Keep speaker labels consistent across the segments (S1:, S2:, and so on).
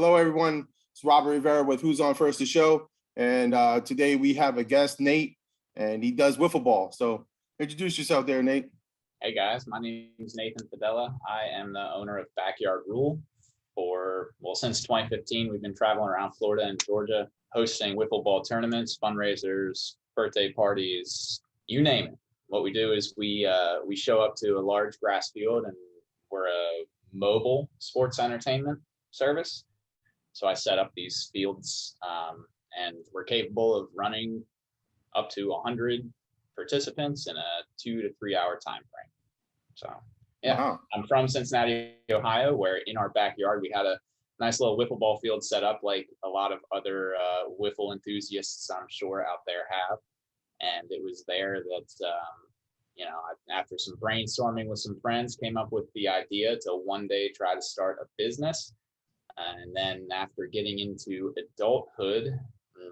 S1: Hello, everyone. It's Robert Rivera with Who's on First the Show. And today we have a guest, Nate, and he does Wiffle Ball. So introduce yourself there, Nate.
S2: Hey guys, my name is Nathan Fudala. I am the owner of Backyard Rule. Since 2015, we've been traveling around Florida and Georgia, hosting Wiffle Ball tournaments, fundraisers, birthday parties, you name it. What we do is we show up to a large grass field, and we're a mobile sports entertainment service. So I set up these fields, and we're capable of running up to 100 participants in a 2 to 3 hour time frame. So yeah, wow. I'm from Cincinnati, Ohio, where in our backyard we had a nice little wiffle ball field set up, like a lot of other wiffle enthusiasts I'm sure out there have. And it was there that after some brainstorming with some friends, came up with the idea to one day try to start a business. And then after getting into adulthood,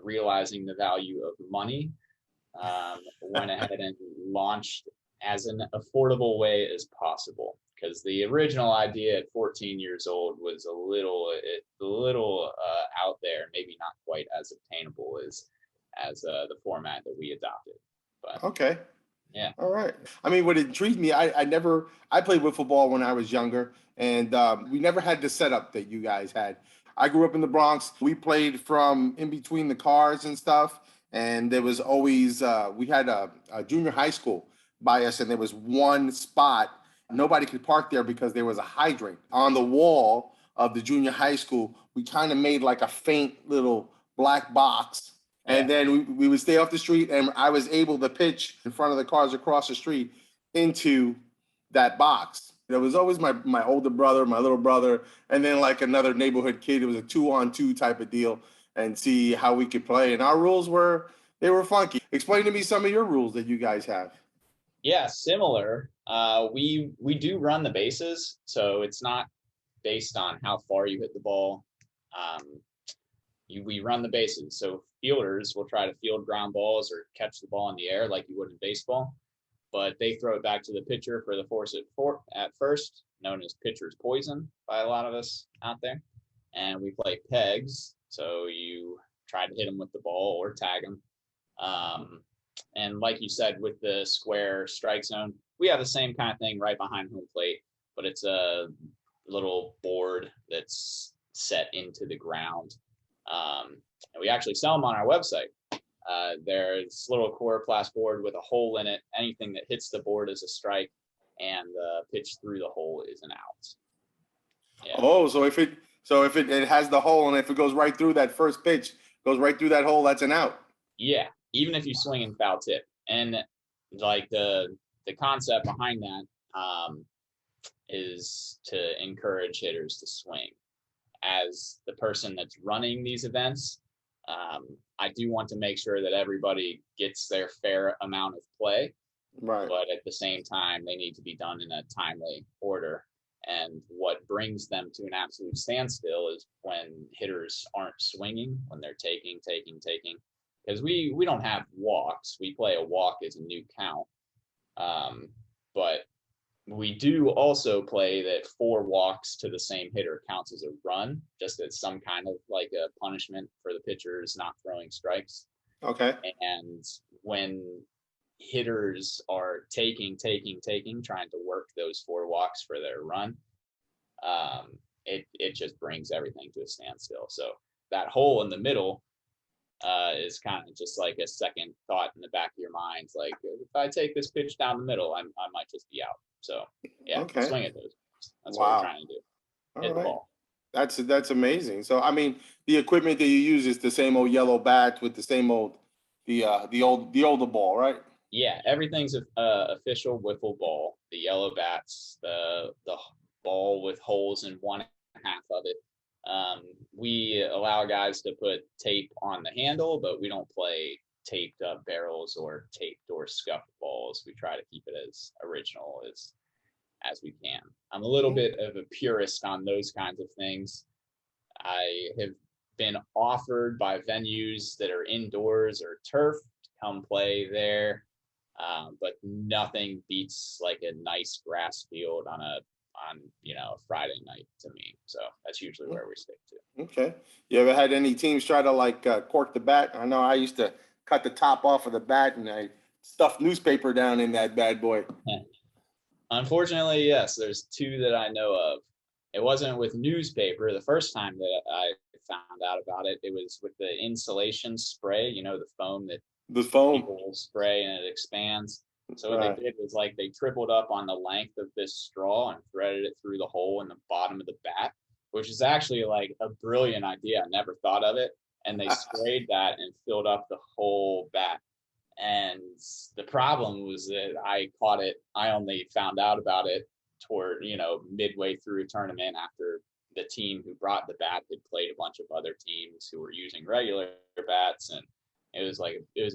S2: realizing the value of money, went ahead and launched as an affordable way as possible, because the original idea at 14 years old was a little out there, maybe not quite as obtainable as the format that we adopted. But
S1: okay,
S2: yeah,
S1: all right. I mean, what intrigued me, I played wiffle ball when I was younger, and we never had the setup that you guys had. I grew up in the Bronx. We played from in between the cars and stuff. And there was always, we had a junior high school by us, and there was one spot. Nobody could park there because there was a hydrant on the wall of the junior high school. We kind of made like a faint little black box. And then we would stay off the street, and I was able to pitch in front of the cars across the street into that box. There was always my older brother, my little brother, and then like another neighborhood kid. It was a 2-on-2 type of deal, and see how we could play. And our rules were funky. Explain to me some of your rules that you guys have.
S2: Yeah, similar. We do run the bases, so it's not based on how far you hit the ball. We run the bases. So fielders will try to field ground balls or catch the ball in the air like you would in baseball, but they throw it back to the pitcher for the force at first, known as pitcher's poison by a lot of us out there. And we play pegs. So you try to hit them with the ball or tag them. And like you said, with the square strike zone, we have the same kind of thing right behind home plate, but it's a little board that's set into the ground. And we actually sell them on our website. There's a little chloroplast board with a hole in it. Anything that hits the board is a strike, and the pitch through the hole is an out.
S1: Yeah. Oh, so if it has the hole, and if it goes right through that first pitch, goes right through that hole, that's an out.
S2: Yeah, even if you swing in foul tip. And like the concept behind that is to encourage hitters to swing. As the person that's running these events, I do want to make sure that everybody gets their fair amount of play.
S1: Right.
S2: But at the same time, they need to be done in a timely order. And what brings them to an absolute standstill is when hitters aren't swinging, when they're taking. Because we don't have walks. We play a walk as a new count. But we do also play that 4 walks to the same hitter counts as a run, just as some kind of like a punishment for the pitchers not throwing strikes.
S1: Okay.
S2: And when hitters are taking, trying to work those 4 walks for their run, it just brings everything to a standstill. So that hole in the middle is kind of just like a second thought in the back of your mind. Like, if I take this pitch down the middle, I might just be out. So yeah, okay. Swing at those. That's what we're trying to do. Hit the ball.
S1: That's amazing. So I mean, the equipment that you use is the same old yellow bat with the same old the older ball, right?
S2: Yeah, everything's official wiffle ball. The yellow bats, the ball with holes in one half of it. We allow guys to put tape on the handle, but we don't play taped up barrels or taped or scuffed balls. We try to keep it as original as we can. I'm a little bit of a purist on those kinds of things. I have been offered by venues that are indoors or turf to come play there, but nothing beats like a nice grass field on on a Friday night to me. So that's usually where we stick to.
S1: Okay. You ever had any teams try to like cork the bat? I know I used to cut the top off of the bat and I stuffed newspaper down in that bad boy.
S2: Unfortunately, yes, there's two that I know of. It wasn't with newspaper. The first time that I found out about it, it was with the insulation spray, the foam that
S1: The foam.
S2: people will spray and it expands. So what
S1: Right.
S2: they did was like they tripled up on the length of this straw and threaded it through the hole in the bottom of the bat, which is actually like a brilliant idea. I never thought of it. And they sprayed that and filled up the whole bat. And the problem was that I only found out about it toward, midway through a tournament after the team who brought the bat had played a bunch of other teams who were using regular bats. And it was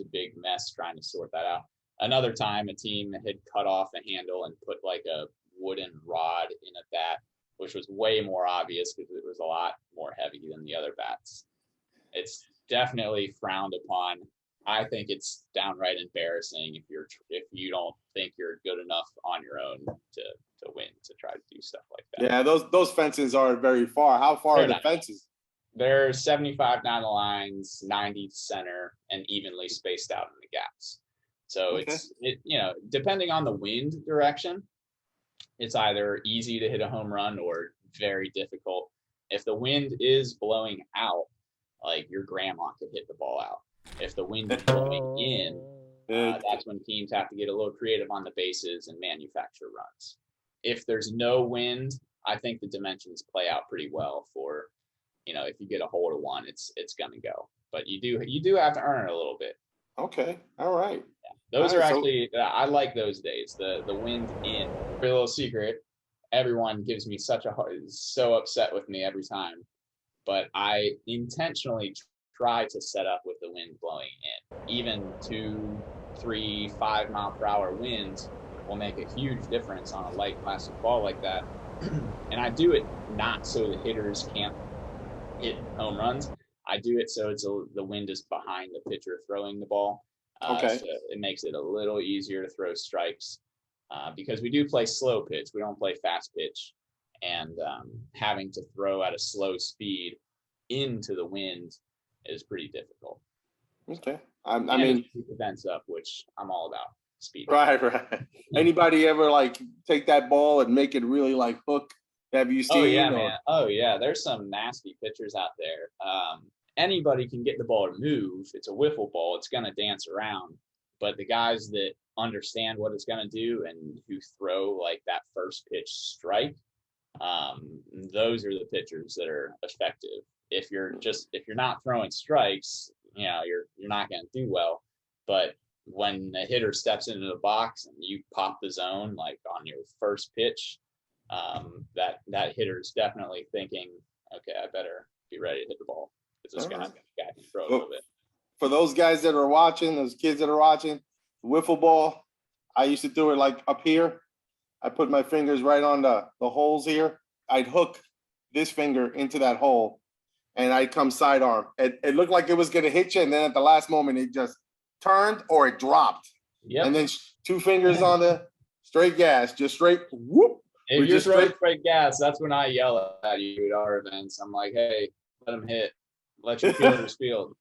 S2: a big mess trying to sort that out. Another time, a team had cut off a handle and put like a wooden rod in a bat, which was way more obvious because it was a lot more heavy than the other bats. It's definitely frowned upon. I think it's downright embarrassing if you don't think you're good enough on your own to win, to try to do stuff like that.
S1: Yeah, those fences aren't very far. How far are the fences?
S2: They're 75 down the lines, 90 center, and evenly spaced out in the gaps. So
S1: Okay.
S2: depending on the wind direction, it's either easy to hit a home run or very difficult. If the wind is blowing out, like your grandma could hit the ball out. If the wind is blowing in, that's when teams have to get a little creative on the bases and manufacture runs. If there's no wind, I think the dimensions play out pretty well for, if you get a hold of one, it's gonna go. But you do have to earn it a little bit.
S1: Okay. All right.
S2: Yeah. Those are actually I like those days. The wind in. A little secret. Everyone gives me so upset with me every time, but I intentionally try to set up with the wind blowing in. Even 2, 3, 5 mile per hour winds will make a huge difference on a light plastic ball like that. And I do it not so the hitters can't hit home runs. I do it so the wind is behind the pitcher throwing the ball.
S1: Okay.
S2: So it makes it a little easier to throw strikes because we do play slow pitch. We don't play fast pitch. And having to throw at a slow speed into the wind is pretty difficult.
S1: Okay. I mean,
S2: keep events up, which I'm all about. Speed.
S1: Right. Anybody ever like take that ball and make it really like hook? Have you seen?
S2: Oh yeah, man. Oh yeah. There's some nasty pitchers out there. Anybody can get the ball to move. It's a wiffle ball. It's gonna dance around. But the guys that understand what it's gonna do and who throw like that first pitch strike, those are the pitchers that are effective. If you're not throwing strikes, you're not gonna do well. But when the hitter steps into the box and you pop the zone like on your first pitch, that hitter is definitely thinking, okay, I better be ready to hit the ball because this guy can throw a little bit.
S1: For those guys that are watching, those kids that are watching, wiffle ball, I used to do it like up here. I put my fingers right on the holes here. I'd hook this finger into that hole and I'd come sidearm. It looked like it was going to hit you. And then at the last moment, it just turned or it dropped.
S2: Yep.
S1: And then 2 fingers on the straight gas, just straight whoop.
S2: If you're throwing straight gas, that's when I yell at you at our events. I'm like, hey, let them hit. Let your fielders field.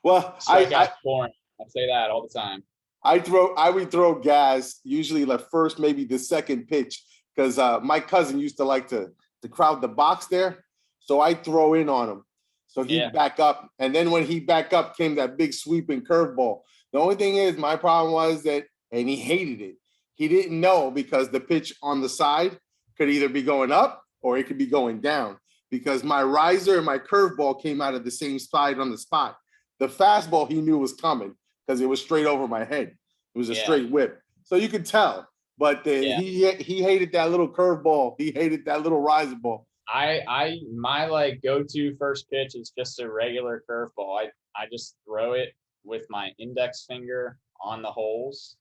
S1: Well,
S2: I say that all the time.
S1: I would throw gas usually the first, maybe the second pitch, because my cousin used to like to crowd the box there. So I throw in on him. So he'd back up. And then when he back up came that big sweeping curveball. The only thing is my problem was that, and he hated it. He didn't know because the pitch on the side could either be going up or it could be going down because my riser and my curveball came out of the same side on the spot. The fastball he knew was coming because it was straight over my head. It was a straight whip. So you could tell, but he hated that little curveball. He hated that little riser ball.
S2: My like go-to first pitch is just a regular curveball. I just throw it with my index finger on the holes.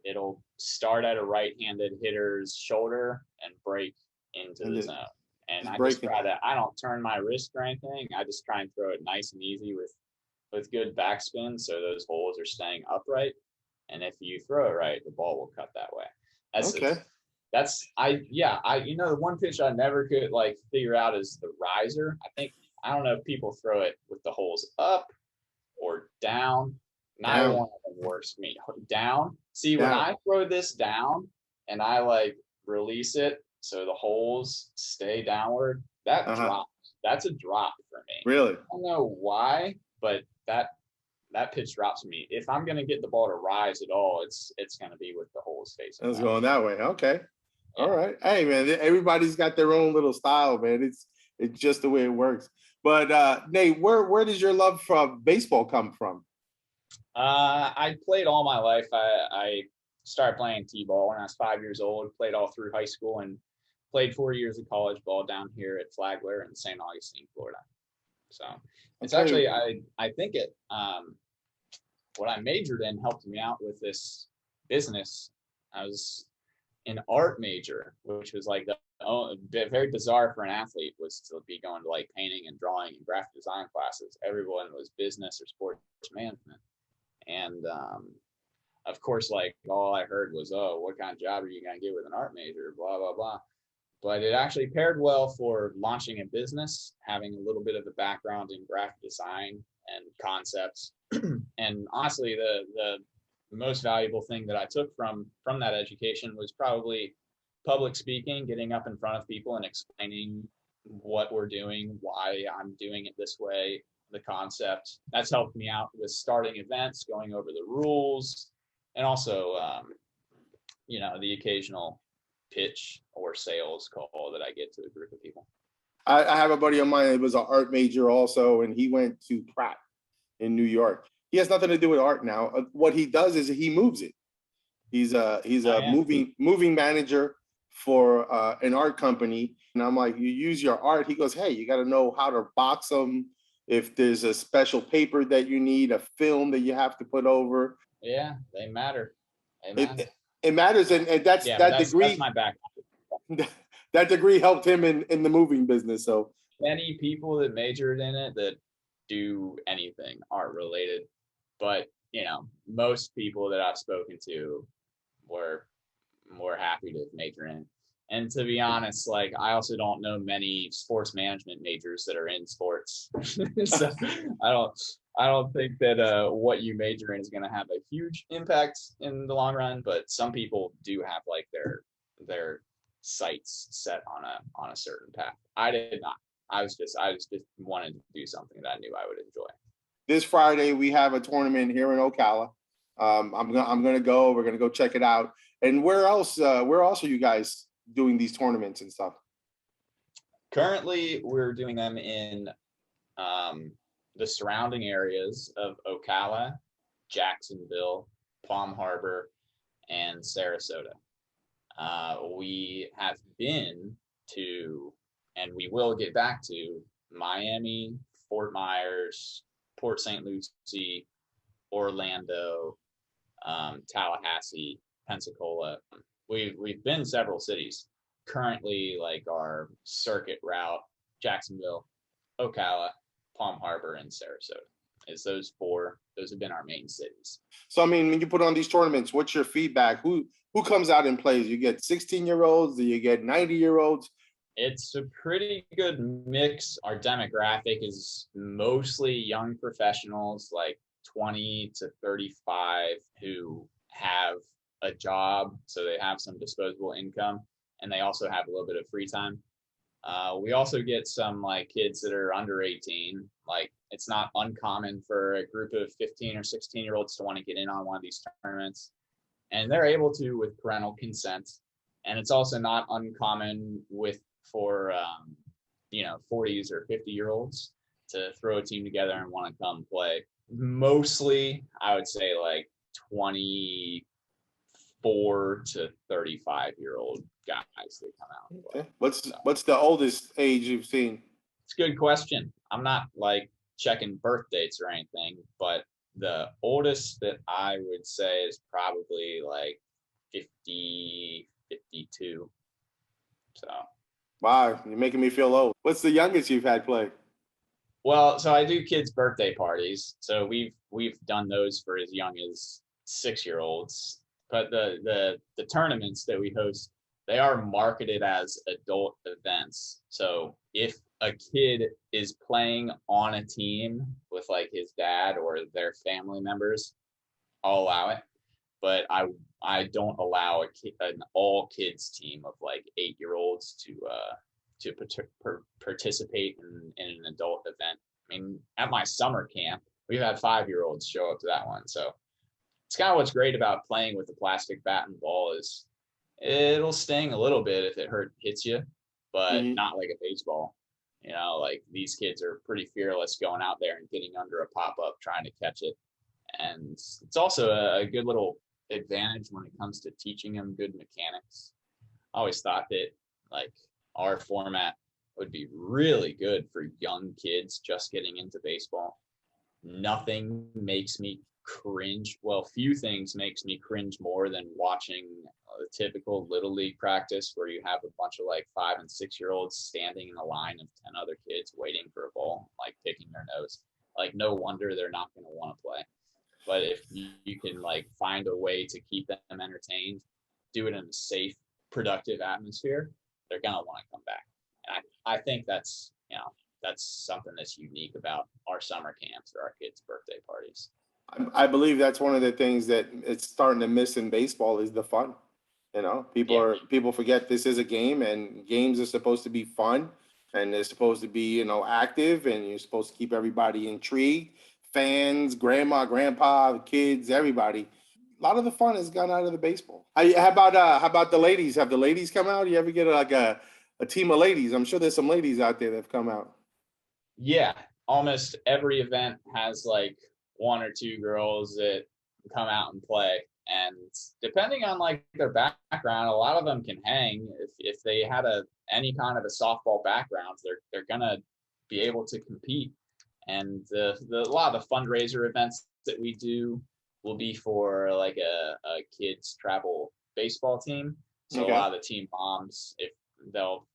S2: It'll start at a right-handed hitter's shoulder and break into the zone. And I just I don't turn my wrist or anything. I just try and throw it nice and easy with good backspin so those holes are staying upright. And if you throw it right, the ball will cut that way. the one pitch I never could like figure out is the riser. I don't know if people throw it with the holes up or down. Neither
S1: Down.
S2: one of them works for me. Down. See, when
S1: Down.
S2: I throw this down and I like release it so the holes stay downward, that drops. That's a drop for me.
S1: Really?
S2: I don't know why, but that pitch drops for me. If I'm gonna get the ball to rise at all, it's gonna be with the holes facing.
S1: I was going that way. Okay.
S2: Yeah.
S1: All right. Hey man, everybody's got their own little style, man. It's just the way it works. But Nate, where does your love for baseball come from?
S2: I played all my life. I started playing t-ball when I was 5 years old. Played all through high school and played 4 years of college ball down here at Flagler in St. Augustine, Florida. So it's actually I think it what I majored in helped me out with this business. I was an art major, which was like very bizarre for an athlete, was to be going to like painting and drawing and graphic design classes. Everyone was business or sports management. And of course, like all I heard was, oh, what kind of job are you going to get with an art major? Blah, blah, blah. But it actually paired well for launching a business, having a little bit of a background in graphic design and concepts. And honestly, the most valuable thing that I took from that education was probably public speaking, getting up in front of people and explaining what we're doing, why I'm doing it this way, the concept. That's helped me out with starting events, going over the rules, and also, the occasional pitch or sales call that I get to a group of people.
S1: I have a buddy of mine that was an art major also, and he went to Pratt in New York. He has nothing to do with art now. What he does is he moves it. He's a moving manager for an art company. And I'm like, you use your art? He goes, hey, you got to know how to box them. If there's a special paper that you need, a film that you have to put over.
S2: Yeah, they matter.
S1: It matters, and that's degree.
S2: That's my background.
S1: That degree helped him in the moving business. So
S2: many people that majored in it that do anything art related, but most people that I've spoken to were more happy to major in. And to be honest, like I also don't know many sports management majors that are in sports. So I don't think that what you major in is going to have a huge impact in the long run, but some people do have like their sights set on a certain path. I did not. I was just wanted to do something that I knew I would enjoy.
S1: This Friday we have a tournament here in Ocala. I'm gonna go. We're gonna go check it out. And where else are you guys doing these tournaments and stuff?
S2: Currently, we're doing them in the surrounding areas of Ocala, Jacksonville, Palm Harbor, and Sarasota. We have been to, and we will get back to, Miami, Fort Myers, Port St. Lucie, Orlando, Tallahassee, Pensacola. We've been several cities. Currently, like our circuit route, Jacksonville, Ocala, Palm Harbor, and Sarasota. Is those four? Those have been our main cities.
S1: So I mean, when you put on these tournaments, what's your feedback? Who comes out and plays? You get 16-year-olds? Do you get 90-year-olds?
S2: It's a pretty good mix. Our demographic is mostly young professionals, like 20 to 35, who have a job, so they have some disposable income, and they also have a little bit of free time. We also get some like kids that are under 18. Like it's not uncommon for a group of 15 or 16-year-olds to want to get in on one of these tournaments, and they're able to with parental consent. And it's also not uncommon for 40s or 50-year-olds to throw a team together and want to come play. Mostly, I would say like 24 to 35-year-old guys that come out and play.
S1: Okay. What's the oldest age you've seen?
S2: It's a good question. I'm not like checking birth dates or anything, but the oldest that I would say is probably like 50, 52. So.
S1: Wow, you're making me feel old. What's the youngest you've had play?
S2: Well, so I do kids' birthday parties. So we've done those for as young as 6-year-olds. But the tournaments that we host they are marketed as adult events. So if a kid is playing on a team with like his dad or their family members, I'll allow it. But I don't allow an all kids team of like 8-year-olds to participate in an adult event. I mean, at my summer camp, we've had 5-year-olds show up to that one. So it's kind of what's great about playing with the plastic bat and ball is it'll sting a little bit if it hits you, but
S1: Mhm.
S2: not like a baseball. Like these kids are pretty fearless going out there and getting under a pop up trying to catch it. And it's also a good little advantage when it comes to teaching them good mechanics. I always thought that like our format would be really good for young kids just getting into baseball. Nothing makes me cringe. Well, few things makes me cringe more than watching a typical little league practice where you have a bunch of like 5 and 6-year-olds standing in a line of 10 other kids waiting for a ball, like picking their nose. Like no wonder they're not going to want to play. But if you can like find a way to keep them entertained, do it in a safe, productive atmosphere, they're going to want to come back. And I think that's something that's unique about our summer camps or our kids' birthday parties.
S1: I believe that's one of the things that it's starting to miss in baseball is the fun.
S2: Yeah.
S1: People forget this is a game, and games are supposed to be fun, and they're supposed to be active, and you're supposed to keep everybody intrigued. Fans, grandma, grandpa, kids, everybody. A lot of the fun has gone out of the baseball. How about the ladies? Have the ladies come out? You ever get like a team of ladies? I'm sure there's some ladies out there that have come out.
S2: Yeah. Almost every event has like one or two girls that come out and play. And depending on like their background, a lot of them can hang. If they had any kind of a softball background, they're gonna be able to compete. And a lot of the fundraiser events that we do will be for like a kids travel baseball team. So a
S1: Okay.
S2: lot of the team moms, if they'll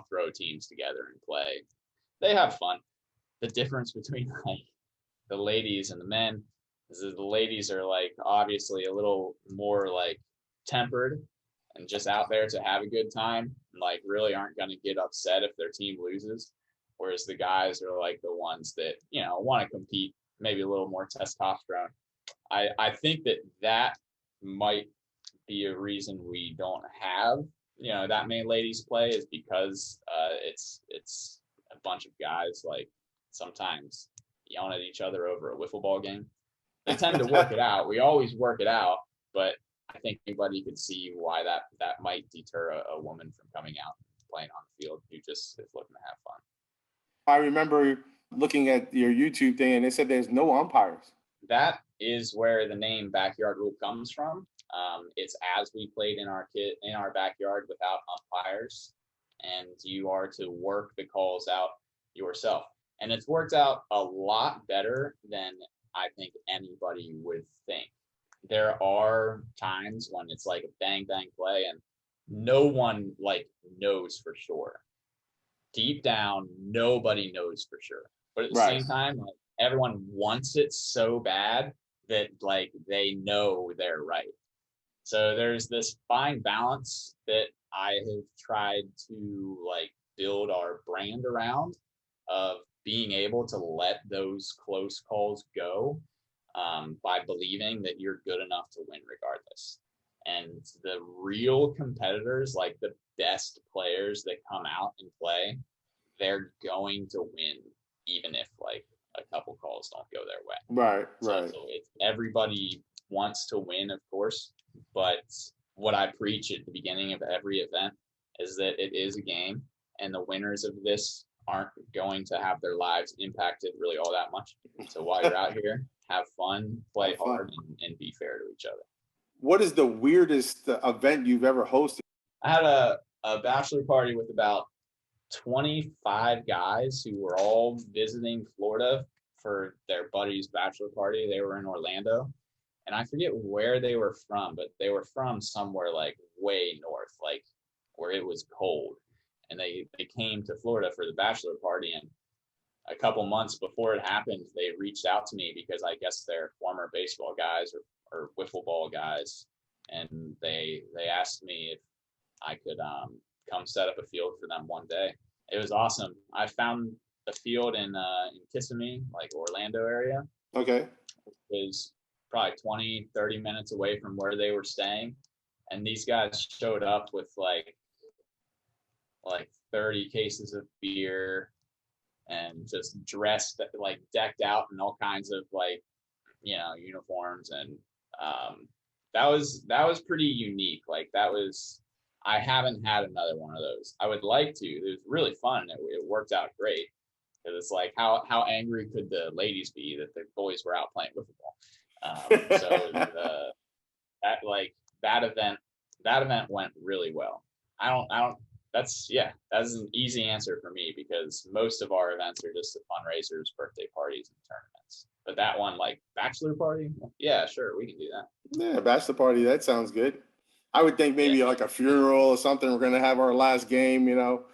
S2: throw teams together and play. They have fun. The difference between like the ladies and the men is that the ladies are like obviously a little more like tempered and just out there to have a good time and like really aren't going to get upset if their team loses, whereas the guys are like the ones that want to compete, maybe a little more testosterone. I think that might be a reason we don't have that many ladies play is because it's a bunch of guys like sometimes yelling at each other over a wiffle ball game. They tend to work it out. We always work it out, but I think anybody could see why that might deter a woman from coming out and playing on the field who just is looking to have fun.
S1: I remember looking at your YouTube thing, and they said there's no umpires.
S2: That is where the name backyard rule comes from. It's as we played in our backyard without umpires, and you are to work the calls out yourself. And it's worked out a lot better than I think anybody would think. There are times when it's like a bang bang play and no one like knows for sure. Deep down, nobody knows for sure. But at the
S1: Right.
S2: same time, like everyone wants it so bad that like they know they're right. So there's this fine balance that I have tried to like build our brand around of being able to let those close calls go by believing that you're good enough to win regardless. And the real competitors, like the best players that come out and play, they're going to win, even if like a couple calls don't go their way.
S1: Right.
S2: So,
S1: Right.
S2: so everybody wants to win, of course, but what I preach at the beginning of every event is that it is a game, and the winners of this aren't going to have their lives impacted really all that much. So while you're out here, have fun, play
S1: Have fun.
S2: hard, and be fair to each other.
S1: What is the weirdest event you've ever hosted?
S2: I had a bachelor party with about 25 guys who were all visiting Florida for their buddy's bachelor party. They were in Orlando, and I forget where they were from, but they were from somewhere like way north, like where it was cold. And they came to Florida for the bachelor party, and a couple months before it happened, they reached out to me because I guess they're former baseball guys or wiffle ball guys, and they asked me I could come set up a field for them one day. It was awesome. I found a field in Kissimmee, like Orlando area.
S1: Okay.
S2: It was probably 20, 30 minutes away from where they were staying. And these guys showed up with like 30 cases of beer and just dressed, like decked out in all kinds of like, uniforms. And that was pretty unique. Like I haven't had another one of those. I would like to. It was really fun. It worked out great. Because it's like, how angry could the ladies be that the boys were out playing wiffle ball? So that event went really well. That's an easy answer for me, because most of our events are just the fundraisers, birthday parties, and tournaments. But that one, like bachelor party, yeah, sure, we can do that.
S1: Yeah, bachelor party. That sounds good. I would think maybe like a funeral or something. We're gonna have our last game,
S2: No,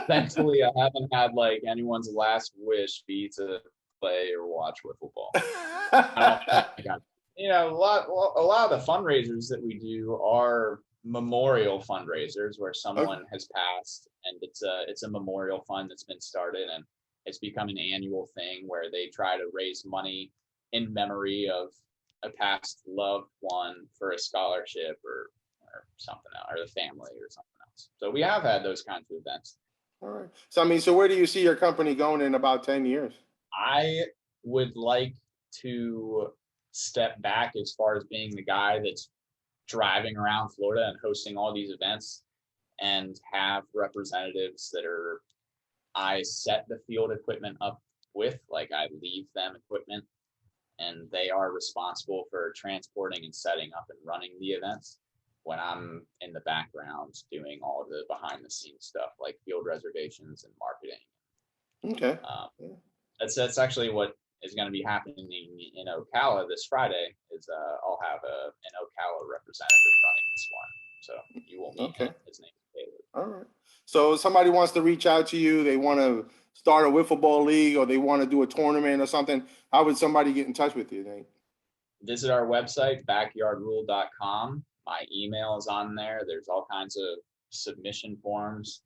S2: thankfully, I haven't had like anyone's last wish be to play or watch wiffle ball. I don't think a lot of the fundraisers that we do are memorial fundraisers where someone has passed, and it's a memorial fund that's been started, and it's become an annual thing where they try to raise money in memory of a past loved one for a scholarship or something else, or the family or something else. So we have had those kinds of events.
S1: All right. So where do you see your company going in about 10 years?
S2: I would like to step back as far as being the guy that's driving around Florida and hosting all these events, and have representatives I set the field equipment up with, like I leave them equipment, and they are responsible for transporting and setting up and running the events, when I'm in the background doing all of the behind the scenes stuff like field reservations and marketing.
S1: Okay.
S2: That's actually what is going to be happening in Ocala this Friday. Is I'll have an Ocala representative running this one, so you will meet him. His name is David.
S1: All right. So if somebody wants to reach out to you, they want to start a wiffle ball league, or they want to do a tournament or something, how would somebody get in touch with you, Nate?
S2: Visit our website, backyardrule.com. My email is on there. There's all kinds of submission forms.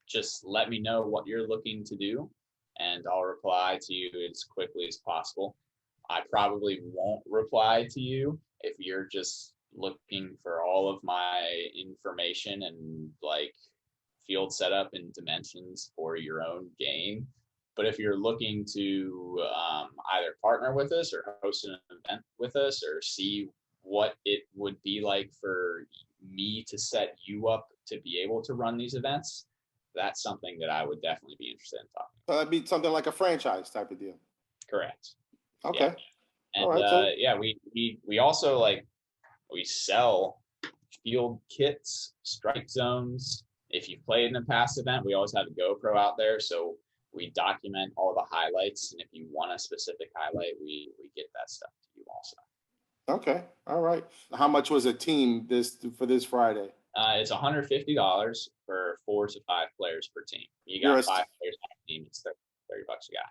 S2: Just let me know what you're looking to do, and I'll reply to you as quickly as possible. I probably won't reply to you if you're just looking for all of my information and like field setup and dimensions for your own game. But if you're looking to either partner with us or host an event with us, or see what it would be like for me to set you up to be able to run these events, that's something that I would definitely be interested in talking about.
S1: So that'd be something like a franchise type of deal.
S2: Correct.
S1: Okay.
S2: Yeah. And we also we sell field kits, strike zones. If you've played in a past event, we always have a GoPro out there, so we document all the highlights. And if you want a specific highlight, we get that stuff to you also.
S1: Okay. All right. How much was a team for this Friday?
S2: It's $150 for 4 to 5 players per team. You got 5 players on a team, it's $30 a guy.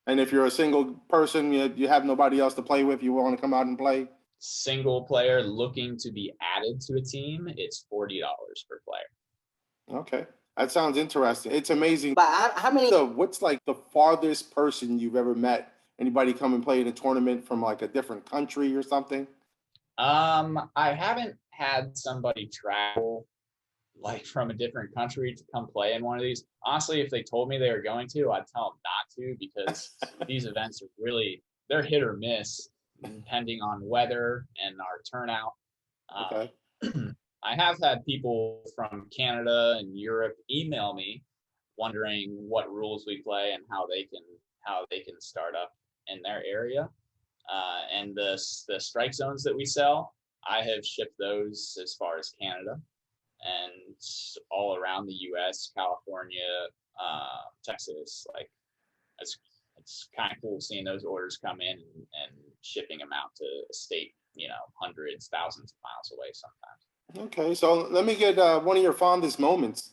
S1: And if you're a single person, you have nobody else to play with, you want to come out and play?
S2: Single player looking to be added to a team, it's $40 per player.
S1: Okay. That sounds interesting. It's amazing.
S3: But how many?
S1: What's like the farthest person you've ever met? Anybody come and play in a tournament from like a different country or something?
S2: I haven't had somebody travel like from a different country to come play in one of these. Honestly, if they told me they were going to, I'd tell them not to, because these events are they're hit or miss depending on weather and our turnout.
S1: Okay.
S2: I have had people from Canada and Europe email me wondering what rules we play and how they can start up in their area. And the strike zones that we sell, I have shipped those as far as Canada and all around the U.S., California, Texas. Like it's kind of cool seeing those orders come in and shipping them out to a state, hundreds, thousands of miles away sometimes.
S1: Okay, so let me get one of your fondest moments.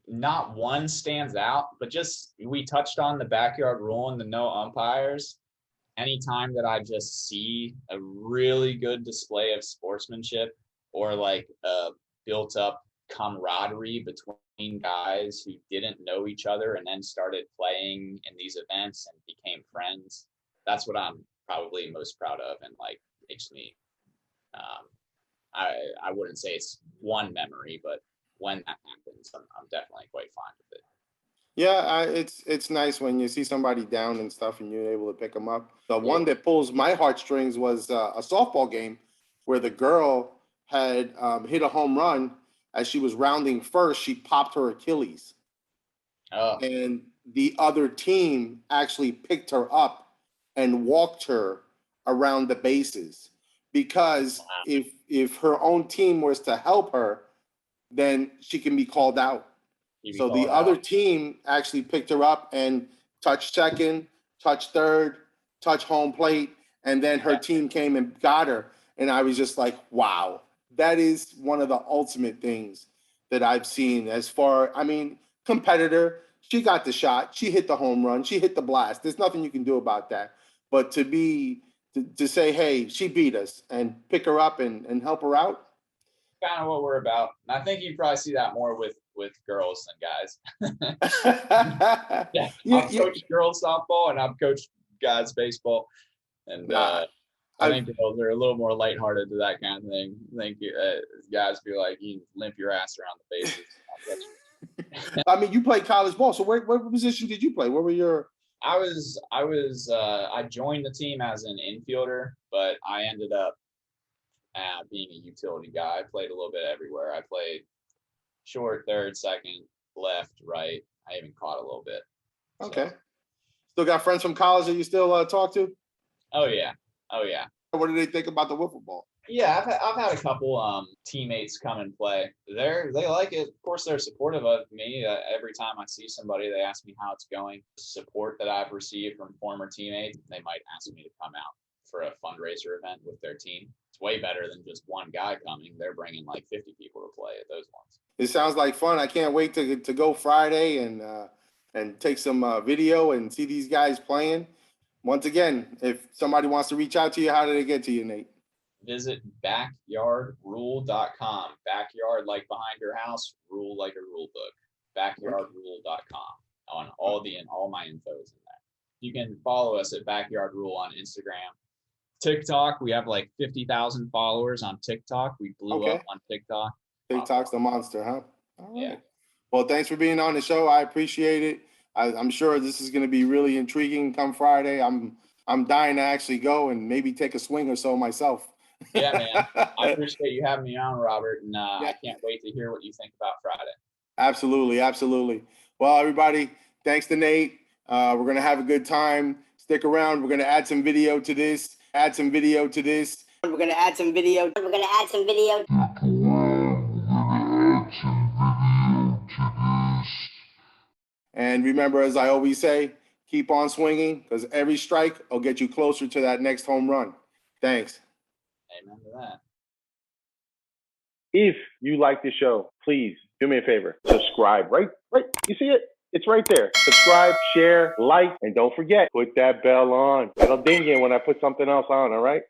S2: Not one stands out, but just we touched on the backyard rule and the no umpires. Anytime that I just see a really good display of sportsmanship or like built up camaraderie between guys who didn't know each other and then started playing in these events and became friends. That's what I'm probably most proud of, and like makes me um, I wouldn't say it's one memory, but when that happens, I'm definitely quite fond of it.
S1: Yeah, it's nice when you see somebody down and stuff, and you're able to pick them up. The
S2: Yeah.
S1: one that pulls my heartstrings was a softball game where the girl had hit a home run as she was rounding first. She popped her Achilles,
S2: Oh,
S1: and the other team actually picked her up and walked her around the bases because
S2: wow.
S1: if her own team was to help her, then she can be called out.
S2: You be
S1: So the
S2: called
S1: other
S2: out.
S1: team actually picked her up and touched second, touched third, touched home plate, and then her
S2: Yeah.
S1: team came and got her. And I was just like, wow, that is one of the ultimate things that I've seen as far, I mean, competitor, she got the shot, she hit the home run, she hit the blast. There's nothing you can do about that. But to say, hey, she beat us and pick her up and help her out.
S2: Kind of what we're about. And I think you probably see that more with girls than guys. Yeah,
S1: yeah,
S2: I've
S1: yeah.
S2: coached girls softball and I've coached guys baseball, and
S1: Nah,
S2: I
S1: I've
S2: think girls are a little more lighthearted to that kind of thing. I think guys be like, you limp your ass around the bases.
S1: I mean, you played college ball, so what position did you play? What were your?
S2: I joined the team as an infielder, but I ended up being a utility guy. I played a little bit everywhere. I played short, third, second, left, right. I even caught a little bit.
S1: Okay,
S2: So,
S1: still got friends from college that you still talk to?
S2: oh yeah, oh yeah,
S1: What do they think about the wiffle ball?
S2: yeah. I've had a couple teammates come and play. They like it. Of course, they're supportive of me. Every time I see somebody, they ask me how it's going. Support that I've received from former teammates. They might ask me to come out for a fundraiser event with their team. It's way better than just one guy coming. They're bringing like 50 people to play at those ones.
S1: It sounds like fun. I can't wait to go Friday and take some video and see these guys playing. Once again, if somebody wants to reach out to you, how do they get to you, Nate?
S2: Visit backyardrule.com. Backyard like behind your house, rule like a rule book. Backyardrule.com. On all my info is in there. You can follow us at Backyard Rule on Instagram. TikTok, we have like 50,000 followers on TikTok. We blew
S1: Okay,
S2: up on TikTok.
S1: TikTok's the monster, huh? All
S2: Yeah.
S1: right. Well, thanks for being on the show. I appreciate it. I'm sure this is going to be really intriguing come Friday. I'm dying to actually go and maybe take a swing or so myself.
S2: Yeah, man. I appreciate you having me on, Robert, and
S1: Yeah,
S2: I can't wait to hear what you think about Friday.
S1: absolutely, absolutely. Well, everybody, thanks to Nate. We're gonna have a good time. Stick around. We're gonna add some video to this. Add some video to this. We're gonna add some video. We're gonna add some video. And remember, as I always say, keep on swinging because every strike will get you closer to that next home run. Thanks.
S2: Amen to that.
S1: If you like the show, please do me a favor. Subscribe. Right. You see it? It's right there. Subscribe, share, like, and don't forget, put that bell on. It'll ding you when I put something else on, all right?